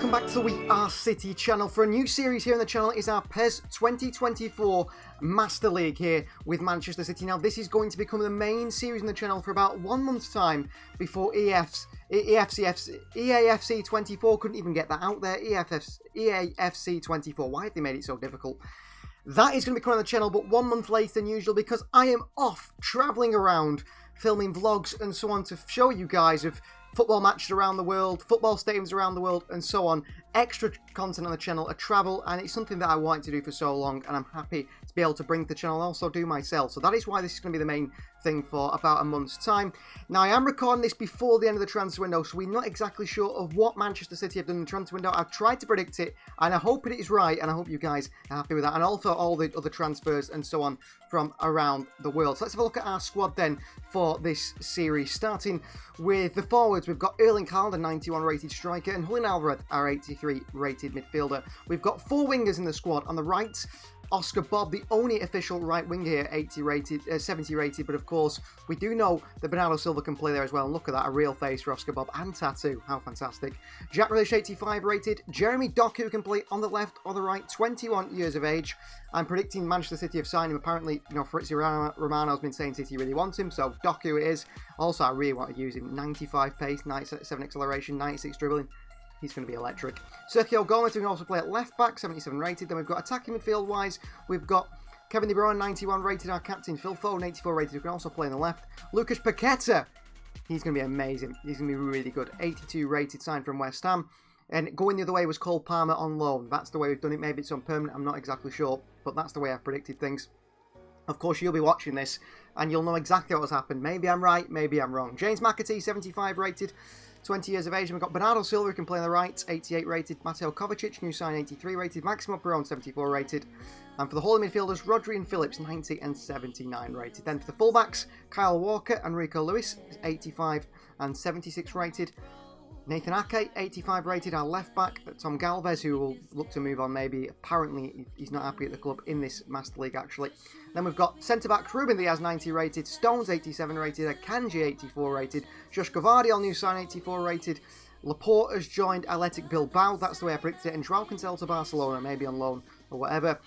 welcome back to the We Are City channel. For a new series here on the channel is our PES 2024 Master League here with Manchester City. Now this is going to become the main series on the channel for about 1 month's time before EAFC 24, couldn't even get that out there, EAFC 24, why have they made it so difficult? That is going to be coming on the channel, but 1 month later than usual because I am off travelling around filming vlogs and so on to show you guys of football matches around the world, football stadiums around the world, and so on. Extra content on the channel, a travel, and it's something that I wanted to do for so long, and I'm happy to be able to bring to the channel and also do myself. So that is why this is going to be the main thing for about a month's time. Now, I am recording this before the end of the transfer window, so we're not exactly sure of what Manchester City have done in the transfer window. I've tried to predict it, and I hope it is right, and I hope you guys are happy with that, and also all the other transfers and so on from around the world. So let's have a look at our squad then for this series, starting with the forwards. We've got Erling Haaland, a 91 rated striker, and Julian Alvarez, our 83 rated midfielder. We've got 4 wingers in the squad. On the right, Oscar Bob, the only official right winger here, 70 rated, but of course we do know that Bernardo Silva can play there as well, and look at that, a real face for Oscar Bob, and tattoo, how fantastic. Jack Grealish, 85 rated, Jeremy Doku can play on the left or the right, 21 years of age. I'm predicting Manchester City have signed him. Apparently, you know, Fabrizio Romano's been saying City really wants him, so Doku it is. Also, I really want to use him. 95 pace, 97 acceleration, 96 dribbling. He's going to be electric. Sergio Gomez, who can also play at left back, 77 rated. Then we've got attacking midfield wise, we've got Kevin De Bruyne, 91 rated, our captain. Phil Foden, 84 rated, who can also play on the left. Lucas Paqueta, he's going to be amazing. He's going to be really good. 82 rated, signed from West Ham. And going the other way was Cole Palmer on loan. That's the way we've done it. Maybe it's on permanent, I'm not exactly sure. But that's the way I've predicted things. Of course, you'll be watching this, and you'll know exactly what has happened. Maybe I'm right, maybe I'm wrong. James McAtee, 75 rated. 20 years of age, and we've got Bernardo Silva, who can play on the right, 88 rated, Mateo Kovacic, new sign, 83 rated, Maximo Perón, 74 rated, and for the holding midfielders, Rodri and Phillips, 90 and 79 rated. Then for the fullbacks, Kyle Walker and Rico Lewis, 85 and 76 rated, Nathan Ake, 85 rated, our left back, Tom Galvez, who will look to move on maybe. Apparently, he's not happy at the club in this Master League, actually. Then we've got centre-back Ruben Diaz, 90 rated, Stones, 87 rated, Akanji, 84 rated, Josh Gvardiol, new sign, 84 rated, Laporte has joined Athletic Bilbao, that's the way I predicted it, and Joao Cancelo to Barcelona, maybe on loan or whatever.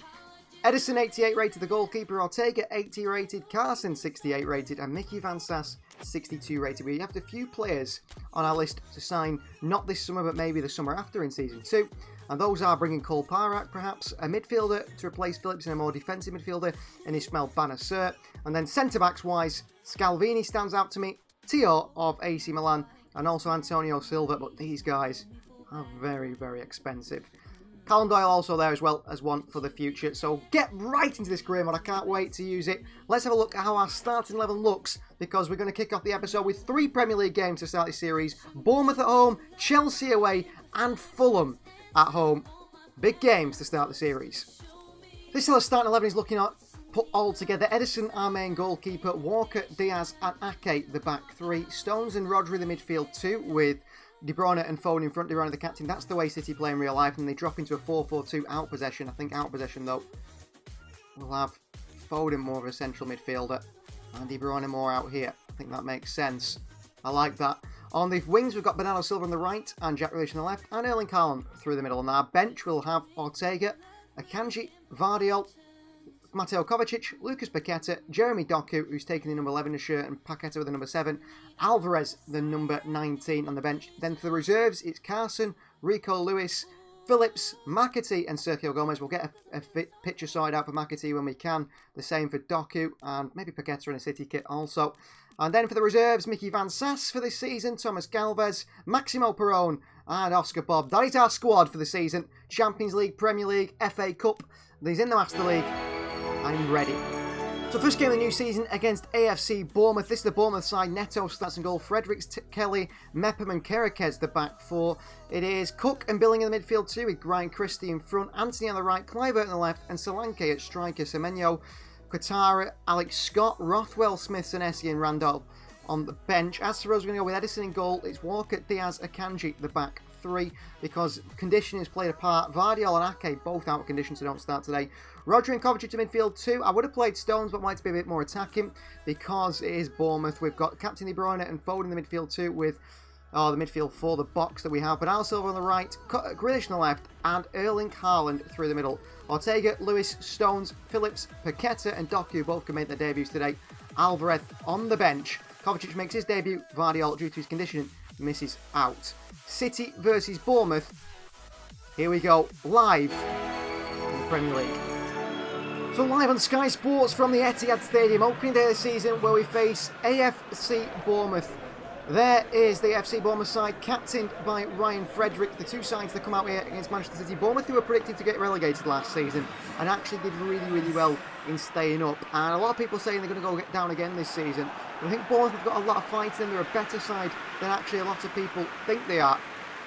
Edison, 88 rated, the goalkeeper, Ortega, 80 rated, Carson, 68 rated, and Mickey Van Sass, 62 rated. We have a few players on our list to sign, not this summer, but maybe the summer after in Season 2. And those are bringing Cole Parak, perhaps, a midfielder to replace Phillips, and a more defensive midfielder in Ismail Banasser. And then centre-backs-wise, Scalvini stands out to me, Tio of AC Milan, and also Antonio Silva, but these guys are very, very expensive. Callum Doyle also there as well as one for the future. So get right into this career mode. I can't wait to use it. Let's have a look at how our starting 11 looks, because we're going to kick off the episode with 3 Premier League games to start this series. Bournemouth at home, Chelsea away, and Fulham at home. Big games to start the series. This is how the starting 11 is looking at put all together. Edison, our main goalkeeper. Walker, Diaz, and Ake, the back 3. Stones and Rodri, the midfield 2, with De Bruyne and Foden in front, De Bruyne the captain. That's the way City play in real life, and they drop into a 4-4-2 out possession. I think out possession, though, we'll have Foden more of a central midfielder, and De Bruyne more out here. I think that makes sense. I like that. On the wings, we've got Bernardo Silva on the right, and Jack Grealish on the left, and Erling Haaland through the middle. On our bench, we'll have Ortega, Akanji, Gvardiol, Mateo Kovacic, Lucas Paqueta, Jeremy Doku, who's taking the number 11 shirt, and Paqueta with the number 7, Alvarez, the number 19 on the bench. Then for the reserves, it's Carson, Rico Lewis, Phillips, McAtee, and Sergio Gomez. We'll get a picture sorted out for McAtee when we can. The same for Doku, and maybe Paqueta in a City kit also. And then for the reserves, Mickey Van Sass for this season, Thomas Galvez, Maximo Perón, and Oscar Bob. That is our squad for the season. Champions League, Premier League, FA Cup. He's in the Master League. I'm ready. So first game of the new season against AFC Bournemouth. This is the Bournemouth side. Neto starts in goal. Fredericks, Kelly, Mepham and Kerekes the back 4. It is Cook and Billing in the midfield 2 with Ryan Christie in front. Anthony on the right, Kluivert on the left, and Solanke at striker. Semenyo, Quatara, Alex Scott, Rothwell, Smith, Senesi and Randall on the bench. As for us, we're going to go with Edison in goal. It's Walker, Diaz, Akanji the back 3, because conditioning has played a part. Gvardiol and Ake both out of condition, so don't start today. Rodri and Kovacic to midfield 2. I would have played Stones, but wanted to be a bit more attacking because it is Bournemouth. We've got Captain De Bruyne and Foden in the midfield 2 with Oh, the midfield for the box that we have. Bernardo Silva on the right, Grealish on the left, and Erling Haaland through the middle. Ortega, Lewis, Stones, Phillips, Paqueta, and Doku both can make their debuts today. Alvarez on the bench. Kovacic makes his debut. Vardiol, due to his conditioning, misses out. City versus Bournemouth. Here we go, live in the Premier League. So live on Sky Sports from the Etihad Stadium, opening day of the season, where we face AFC Bournemouth. There is the FC Bournemouth side, captained by Ryan Frederick. The two sides that come out here against Manchester City. Bournemouth, who were predicted to get relegated last season, and actually did really, really well in staying up. And a lot of people saying they're going to go get down again this season. But I think Bournemouth have got a lot of fights in. They're a better side than actually a lot of people think they are.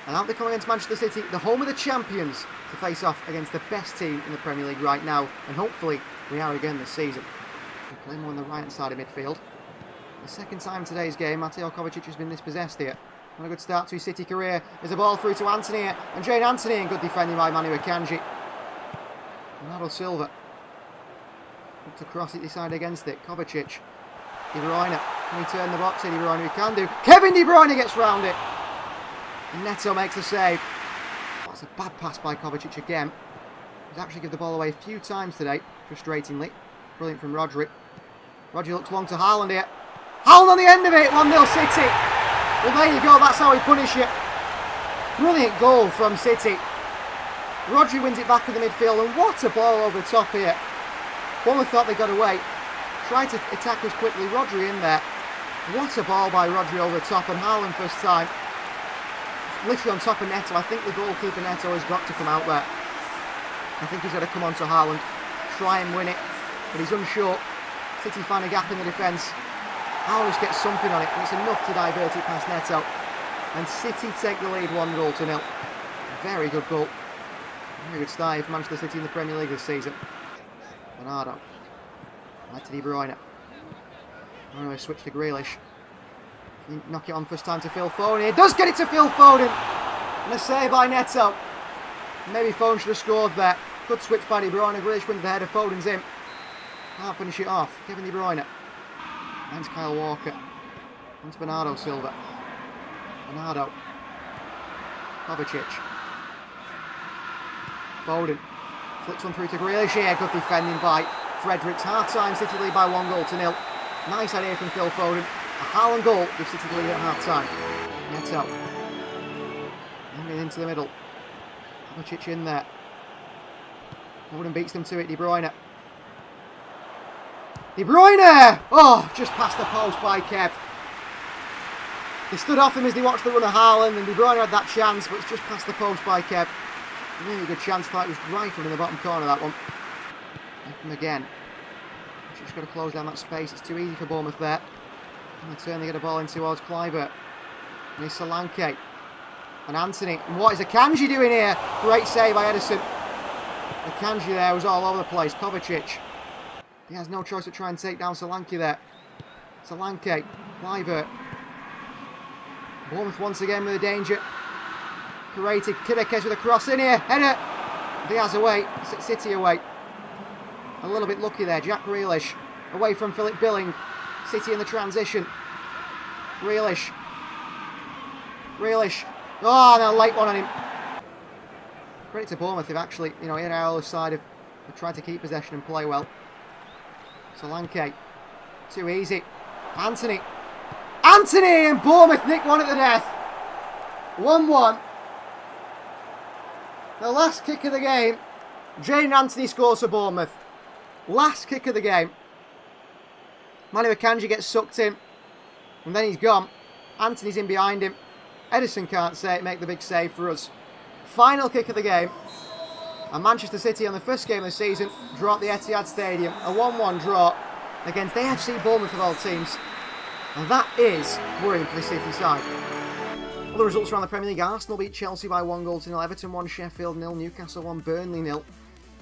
And out they come against Manchester City, the home of the champions, to face off against the best team in the Premier League right now. And hopefully, we are again this season. We play more on the right-hand side of midfield. The second time in today's game, Mateo Kovacic has been dispossessed here. What a good start to his City career. There's a ball through to Anthony here, and Jane Anthony, and good defending by Manu Akanji. Bernardo Silva looks across it, decided against it. Kovacic, De Bruyne, can he turn the box in? De Bruyne, he can do. Kevin De Bruyne gets round it. And Neto makes the save. That's a bad pass by Kovacic again. He's actually given the ball away a few times today, frustratingly. Brilliant from Rodri. Rodri looks long to Haaland here. Haaland on the end of it, 1-0 City. Well, there you go, that's how we punish it. Brilliant goal from City. Rodri wins it back in the midfield, and what a ball over the top here. Bournemouth thought they got away. Tried to attack us quickly, Rodri in there. What a ball by Rodri over the top, and Haaland first time. Literally on top of Neto. I think the goalkeeper Neto has got to come out there. I think he's got to come on to Haaland, try and win it, but he's unsure. City find a gap in the defence. Haaland just gets something on it, and it's enough to divert it past Neto. And City take the lead 1-0. Very good goal. Very good start for Manchester City in the Premier League this season. Bernardo. Right to De Bruyne. I'm going to switch to Grealish. Knock it on first time to Phil Foden. He does get it to Phil Foden. And a save by Neto. Maybe Foden should have scored there. Good switch by De Bruyne. Grealish wins the header. Foden's in. Can't finish it off. Kevin De Bruyne. Finds Kyle Walker. Onto Bernardo Silva. Bernardo. Kovacic. Foden. Flicks one through to Grealish here. Good defending by Fredericks. Half-time, City lead by 1-0. Nice idea from Phil Foden. A Haaland goal gives City the lead at half-time. Neto. Moving into the middle. Kovacic in there. Foden beats them to it. De Bruyne. De Bruyne! Oh, just past the post by Kev. They stood off him as they watched the run of Haaland, and De Bruyne had that chance, but it's just past the post by Kev. Really good chance. Thought it was rifled in the bottom corner, that one. Him again. Just got to close down that space. It's too easy for Bournemouth there. On the turn, they get a ball in towards Kluivert. And it's Solanke. And Anthony. And what is Akanji doing here? Great save by Edison. Akanji there was all over the place. Kovacic. He has no choice but try and take down Solanke there. Solanke. Kluivert. Bournemouth once again with a danger. Created. Kidekes with a cross in here. Header. Diaz away. City away. A little bit lucky there. Jack Grealish. Away from Philip Billing. City in the transition. Grealish. Grealish. Oh, and a late one on him. Credit to Bournemouth. They've actually, in our side, have tried to keep possession and play well. Solanke. Too easy. Anthony. Anthony! And Bournemouth nick one at the death. 1-1. The last kick of the game. Jane Anthony scores for Bournemouth. Last kick of the game. Manu Akanji gets sucked in. And then he's gone. Anthony's in behind him. Edison can't make the big save for us. Final kick of the game. And Manchester City on the first game of the season draw at the Etihad Stadium. A 1-1 draw against AFC Bournemouth of all teams. And that is worrying for the City side. Other results around the Premier League. Arsenal beat Chelsea by 1-0. Everton 1, Sheffield 0, Newcastle 1, Burnley 0.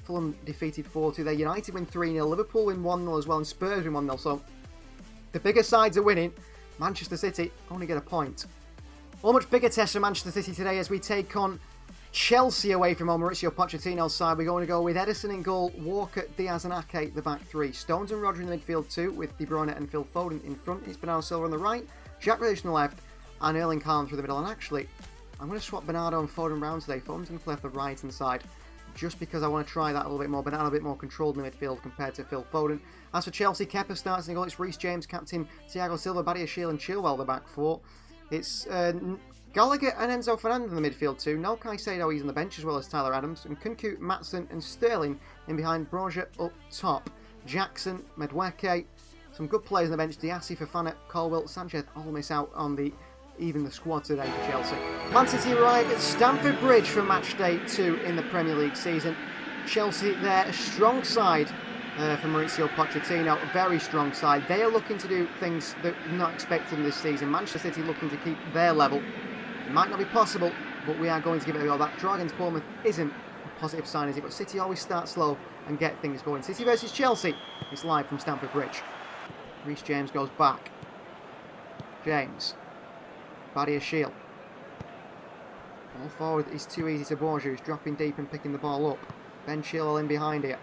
Fulham defeated 4-2 there. United win 3-0. Liverpool win 1-0 as well. And Spurs win 1-0. So the bigger sides are winning. Manchester City only get a point. A much bigger test for Manchester City today as we take on Chelsea away from Mauricio Pochettino's side. We're going to go with Edison in goal, Walker, Diaz and Ake the back three. Stones and Rodri in the midfield too, with De Bruyne and Phil Foden in front. It's Bernardo Silva on the right, Jack Grealish on the left, and Erling Haaland through the middle. And actually, I'm going to swap Bernardo and Foden round today. Foden's going to play off the right-hand side, just because I want to try that a little bit more. Bernardo a bit more controlled in the midfield compared to Phil Foden. As for Chelsea, Kepa starts in the goal. It's Reece James, captain Thiago Silva, Badiashile and Chilwell the back four. It's Gallagher and Enzo Fernandez in the midfield too. No Caicedo, he's on the bench, as well as Tyler Adams. And Kunku, Maatsen and Sterling in behind. Broja up top. Jackson, Medweke. Some good players on the bench. Diassi, Fofana, Colwill, Sanchez all miss out on the squad today for Chelsea. Man City arrive at Stamford Bridge for match day 2 in the Premier League season. Chelsea, they're a strong side for Mauricio Pochettino, a very strong side. They are looking to do things that are not expected in this season. Manchester City looking to keep their level. It might not be possible, but we are going to give it a go. That draw against Bournemouth isn't a positive sign, is it? But City always start slow and get things going. City versus Chelsea. It's live from Stamford Bridge. Reece James goes back. James. Badiashile. Ball forward is too easy to Borja, who's dropping deep and picking the ball up. Ben Chilwell in behind here.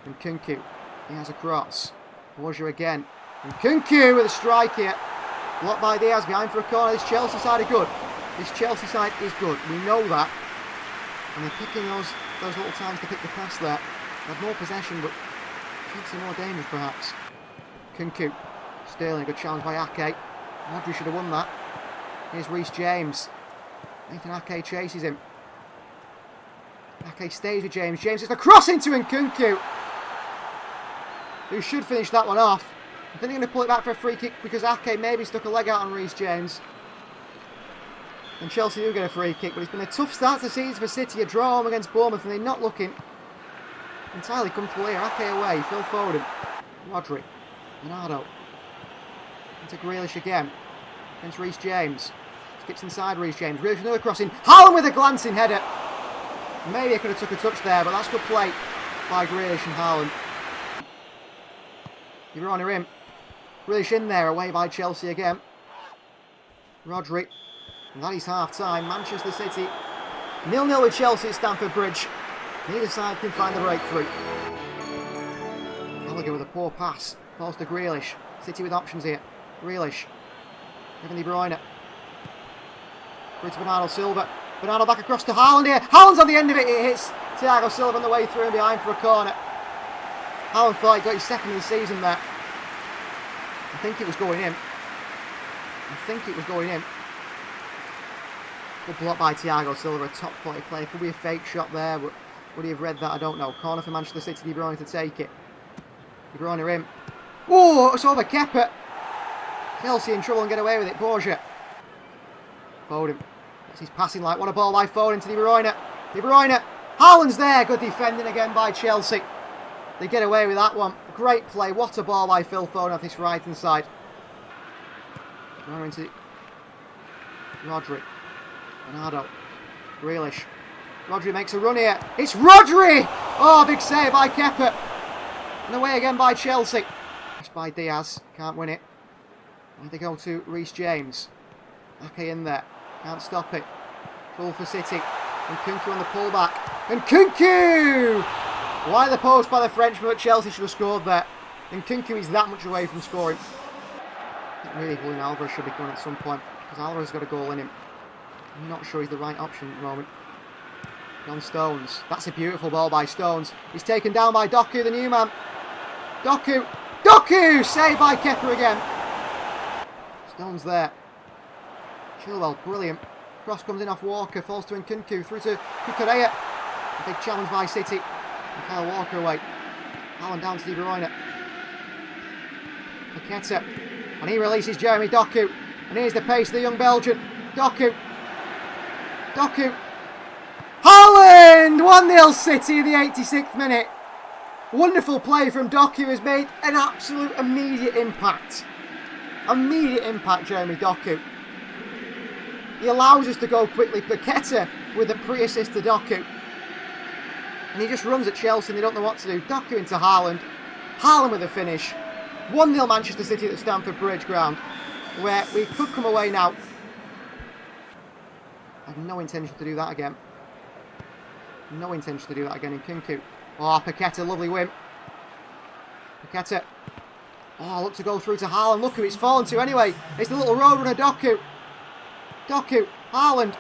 And Kunku. He has a cross. Borja again. And Kunku with a strike here. Blocked by Diaz, behind for a corner. This Chelsea side are good. This Chelsea side is good. We know that. And they're picking those little times to pick the pass there. They have more possession, but Chelsea more dangerous perhaps. Kunku. Sterling, good challenge by Ake. Rodri should have won that. Here's Reece James. Nathan Ake chases him. Ake stays with James. James gets the cross into Nkunku, who should finish that one off. I think they're going to pull it back for a free kick because Ake maybe stuck a leg out on Reece James. And Chelsea do get a free kick, but it's been a tough start to the season for City. A draw home against Bournemouth, and they're not looking entirely comfortable here. Ake away. Phil Foden. Rodri. Bernardo. Into Grealish again. Against Reece James. Skips inside Reece James. Grealish another crossing. Haaland with a glancing header. Maybe I could have took a touch there, but that's good play by Grealish and Haaland. De Bruyne in. Grealish in there, away by Chelsea again. Rodri. And that is half-time. Manchester City 0-0 with Chelsea at Stamford Bridge. Neither side can find the breakthrough. Gallagher with a poor pass. Falls to Grealish. City with options here. Grealish. Kevin De Bruyne. Through to Bernardo Silva. Bernardo back across to Haaland here. Haaland's on the end of it. It hits Thiago Silva on the way through and behind for a corner. Haaland thought he got his second of the season there. I think it was going in. Good block by Thiago Silva, a top quality play. Could be a fake shot there, but would he have read that? I don't know. Corner for Manchester City. De Bruyne to take it. De Bruyne in. Oh, it's over Kepa. Chelsea in trouble and get away with it. Borja. Foden. He's passing like what a ball by Foden to De Bruyne. De Bruyne. Haaland's there. Good defending again by Chelsea. They get away with that one. Great play. What a ball by Phil Foden off this right hand side. Into Rodri. Bernardo. Grealish. Rodri makes a run here. It's Rodri! Oh, big save by Kepa. And away again by Chelsea. It's by Diaz. Can't win it. And they go to Reece James. Ake in there. Can't stop it. Goal for City. And Kunku on the pullback. And Kunku! Wide the post by the Frenchman, but Chelsea should have scored there. And Kunku is that much away from scoring. I think really Julian Alvarez should be going at some point, because Alvarez has got a goal in him. I'm not sure he's the right option at the moment. John Stones. That's a beautiful ball by Stones. He's taken down by Doku, the new man. Doku! Doku! Saved by Kepa again. Stones there. Chilwell, brilliant. Cross comes in off Walker, falls to Nkunku, through to Kukureya. A big challenge by City. And Kyle Walker away. Haaland down to De Bruyne. Paqueta. And he releases Jeremy Doku. And here's the pace of the young Belgian. Doku. Doku. Haaland! 1-0 City in the 86th minute. Wonderful play from Doku has made an absolute immediate impact. Immediate impact, Jeremy Doku. He allows us to go quickly. Paqueta with a pre-assist to Doku. And he just runs at Chelsea and they don't know what to do. Doku into Haaland. Haaland with a finish. 1-0 Manchester City at the Stamford Bridge ground, where we could come away now. I have no intention to do that again. No intention to do that again in Kunku. Oh, Paqueta, lovely win. Paqueta. Oh, look to go through to Haaland. Look who it's fallen to anyway. It's the little road runner Doku. Doku, Haaland.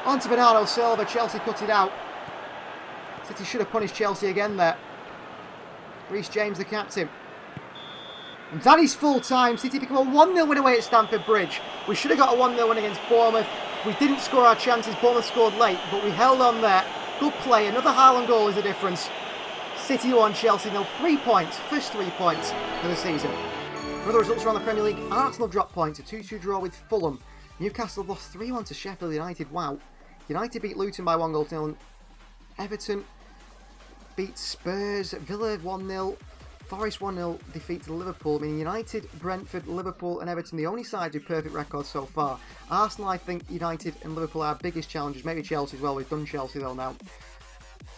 On to Bernardo Silva, Chelsea cut it out. City should have punished Chelsea again there. Reece James, the captain. And that is full time. City become a 1-0 win away at Stamford Bridge. We should have got a 1-0 win against Bournemouth. We didn't score our chances. Bournemouth scored late, but we held on there. Good play. Another Haaland goal is the difference. City 1, Chelsea 0. 3 points. First 3 points for the season. Other results around the Premier League. Arsenal dropped points. A 2-2 draw with Fulham. Newcastle lost 3-1 to Sheffield United. Wow. United beat Luton by 1-0. Everton beat Spurs. Villa 1-0. Forest 1-0 defeat to Liverpool. I mean, United, Brentford, Liverpool and Everton, the only sides with perfect records so far. Arsenal, I think United and Liverpool are our biggest challenges. Maybe Chelsea as well. We've done Chelsea though now.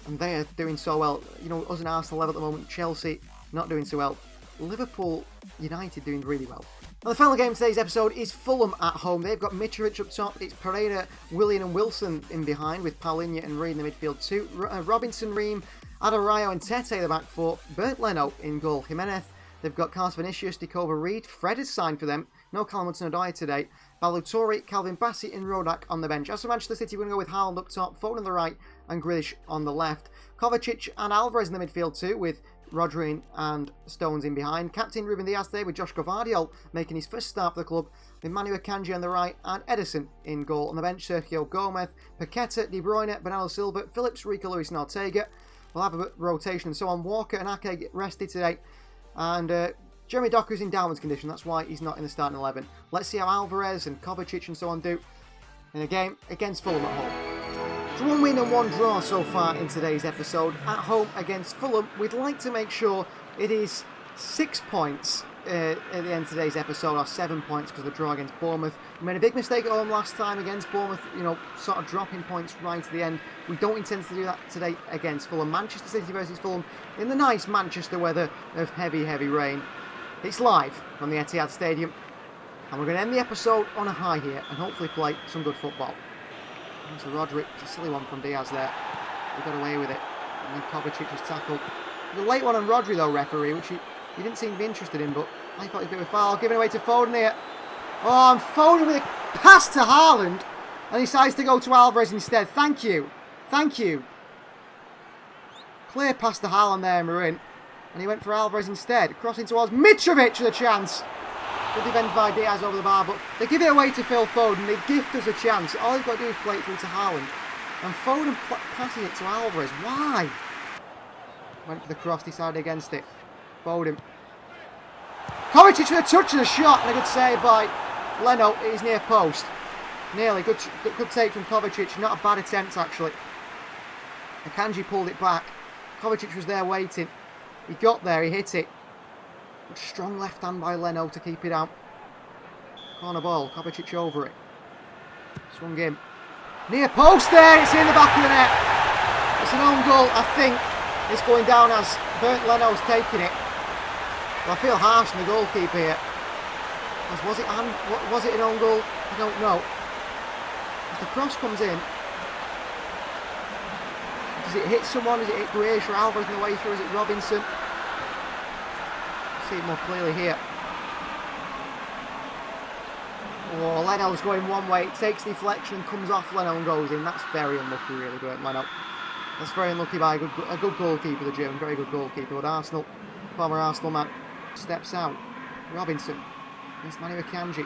And they are doing so well. You know, us and Arsenal level at the moment. Chelsea not doing so well. Liverpool, United doing really well. Now, the final game of today's episode is Fulham at home. They've got Mitrovic up top. It's Pereira, Willian and Wilson in behind with Paulinho and Reed in the midfield too. Robinson, Ream, Adebayo and Tete the back four. Bernd Leno in goal. Jimenez. They've got Carlos Vinicius, Dikova Reed. Fred has signed for them. No Callum Hudson-Odoi today. Balutori, Calvin Bassey and Rodak on the bench. As for Manchester City, we're going to go with Haaland up top, Foden on the right and Grealish on the left. Kovacic and Alvarez in the midfield too, with Rodri and Stones in behind. Captain Ruben Diaz today with Josh Gvardiol making his first start for the club. With Manu Akanji on the right and Edison in goal. On the bench, Sergio Gomez, Paqueta, De Bruyne, Bernardo Silva, Phillips, Rico Lewis and Ortega. We'll have a rotation and so on. Walker and Ake get rested today. And Jeremy Doku's in downwards condition. That's why he's not in the starting 11. Let's see how Alvarez and Kovacic and so on do in a game against Fulham at home. It's 1 win and 1 draw so far in today's episode. At home against Fulham, we'd like to make sure it is 6 points at the end of today's episode, or 7 points because of the draw against Bournemouth. We made a big mistake at home last time against Bournemouth, you know, sort of dropping points right to the end. We don't intend to do that today against Fulham. Manchester City versus Fulham in the nice Manchester weather of heavy, heavy rain. It's live from the Etihad Stadium, and we're going to end the episode on a high here and hopefully play some good football. There's a Rodri, it's a silly one from Diaz there. We got away with it. And then Kovacic was tackled. The late one on Rodri though, referee, which he didn't seem to be interested in, but I thought he'd be a foul. Giving away to Foden here. Oh, and Foden with a pass to Haaland, and he decides to go to Alvarez instead. Thank you. Thank you. Clear pass to Haaland there, Marin. And he went for Alvarez instead. Crossing towards Mitrovic with a chance. Good defended by Diaz over the bar, but they give it away to Phil Foden. They gift us a chance. All they've got to do is play it through to Haaland. And Foden passing it to Alvarez. Why? Went for the cross, decided against it. Foden. Kovacic with a touch and a shot, and a good save by Leno. It is near post. Nearly. Good take from Kovacic. Not a bad attempt, actually. Akanji pulled it back. Kovacic was there waiting. He got there, he hit it. Strong left hand by Leno to keep it out. Corner ball, Kovacic over it. Swung in. Near post there, it's in the back of the net. It's an own goal, I think. It's going down as Bernd Leno's taking it. Well, I feel harsh on the goalkeeper here. Was it an own goal? I don't know. If the cross comes in, does it hit someone? Does it hit Grealish or Alvarez in the way through? Is it Robinson? See it more clearly here. Oh, Leno's going one way. It takes deflection and comes off Leno and goes in. That's very unlucky, really, Bernd Leno. That's very unlucky by a good goalkeeper, the German. Very good goalkeeper. But Arsenal, former Arsenal man, steps out. Robinson against Manu Akanji.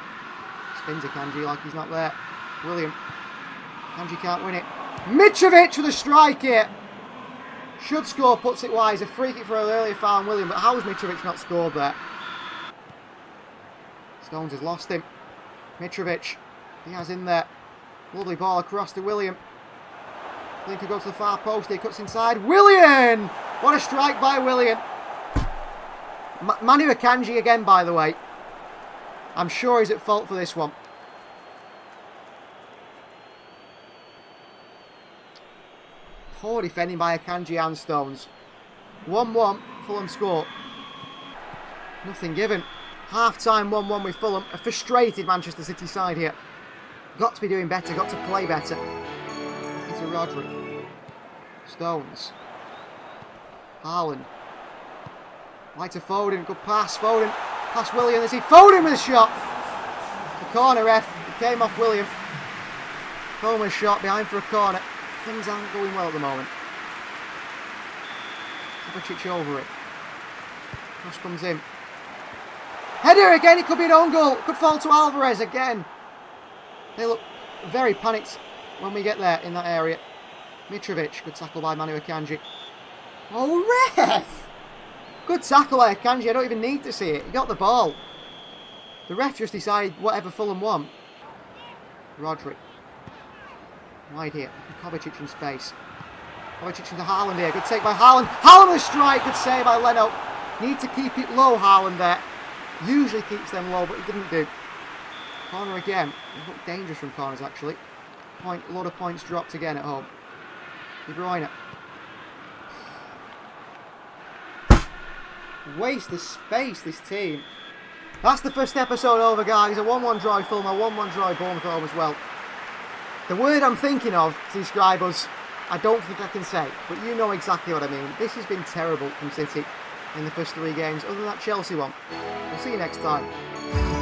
Spins Akanji like he's not there. William. Akanji can't win it. Mitrovic with a strike here. Should score, puts it wide. A free kick for an earlier foul on William, but how has Mitrovic not scored there? Stones has lost him. Mitrovic, he has in there. Lovely ball across to William. Linker goes to the far post, he cuts inside. William! What a strike by William. Manu Akanji again, by the way. I'm sure he's at fault for this one. Poor defending by Akanji and Stones. 1-1, Fulham score. Nothing given. Half-time 1-1 with Fulham. A frustrated Manchester City side here. Got to be doing better, got to play better. It's a Rodri. Stones. Haaland. Right to Foden, good pass. Foden, past William. There's Foden with a shot. The corner ref, it came off William. Fomer's shot behind for a corner. Things aren't going well at the moment. Kovacic over it. Cross comes in. Header again, it could be an own goal. Could fall to Alvarez again. They look very panicked when we get there in that area. Mitrovic, good tackle by Manu Akanji. Oh, ref! Good tackle by Akanji, I don't even need to see it. He got the ball. The ref just decided whatever Fulham want. Rodri. Wide here. Kovacic in space. Kovacic into Haaland here. Good take by Haaland. Haaland with a strike. Good save by Leno. Need to keep it low, Haaland there. Usually keeps them low, but he didn't do. Corner again. They look dangerous from corners, actually. A lot of points dropped again at home. De Bruyne. Waste the space, this team. That's the first episode over, guys. A 1-1 draw Fulham, a 1-1 draw Bournemouth home as well. The word I'm thinking of to describe us, I don't think I can say, but you know exactly what I mean. This has been terrible from City in the first 3 games, other than that Chelsea one. We'll see you next time.